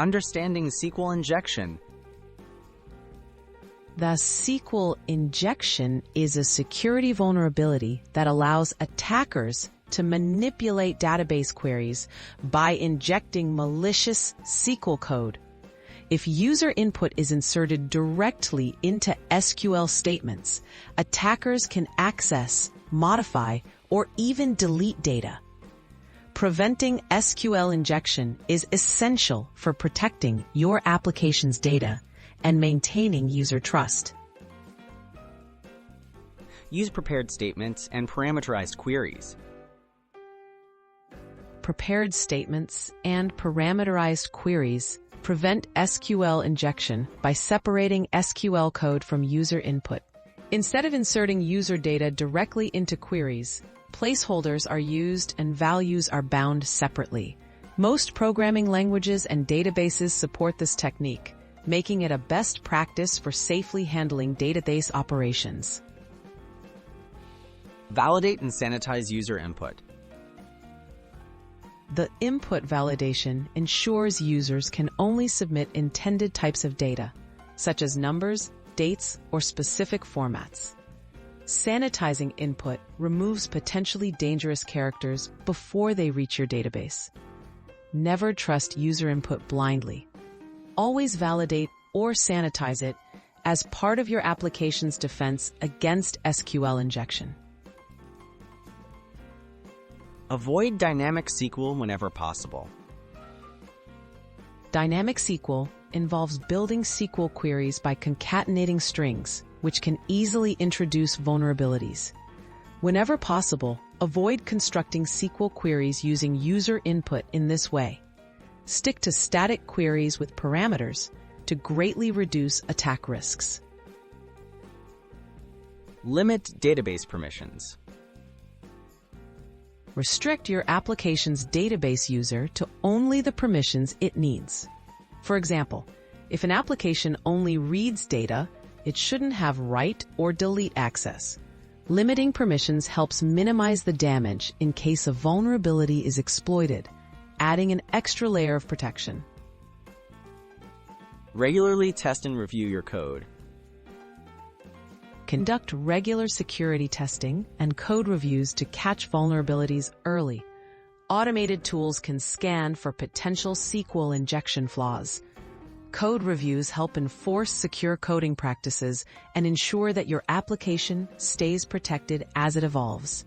Understanding SQL injection. The SQL injection is a security vulnerability that allows attackers to manipulate database queries by injecting malicious SQL code. If user input is inserted directly into SQL statements, attackers can access, modify, or even delete data. Preventing SQL injection is essential for protecting your application's data and maintaining user trust. Use prepared statements and parameterized queries. Prepared statements and parameterized queries prevent SQL injection by separating SQL code from user input. Instead of inserting user data directly into queries, placeholders are used and values are bound separately. Most programming languages and databases support this technique, making it a best practice for safely handling database operations. Validate and sanitize user input. The input validation ensures users can only submit intended types of data, such as numbers, dates, or specific formats. Sanitizing input removes potentially dangerous characters before they reach your database. Never trust user input blindly. Always validate or sanitize it as part of your application's defense against SQL injection. Avoid dynamic SQL whenever possible. Dynamic SQL involves building SQL queries by concatenating strings, which can easily introduce vulnerabilities. Whenever possible, avoid constructing SQL queries using user input in this way. Stick to static queries with parameters to greatly reduce attack risks. Limit database permissions. Restrict your application's database user to only the permissions it needs. For example, if an application only reads data, it shouldn't have write or delete access. Limiting permissions helps minimize the damage in case a vulnerability is exploited, adding an extra layer of protection. Regularly test and review your code. Conduct regular security testing and code reviews to catch vulnerabilities early. Automated tools can scan for potential SQL injection flaws. Code reviews help enforce secure coding practices and ensure that your application stays protected as it evolves.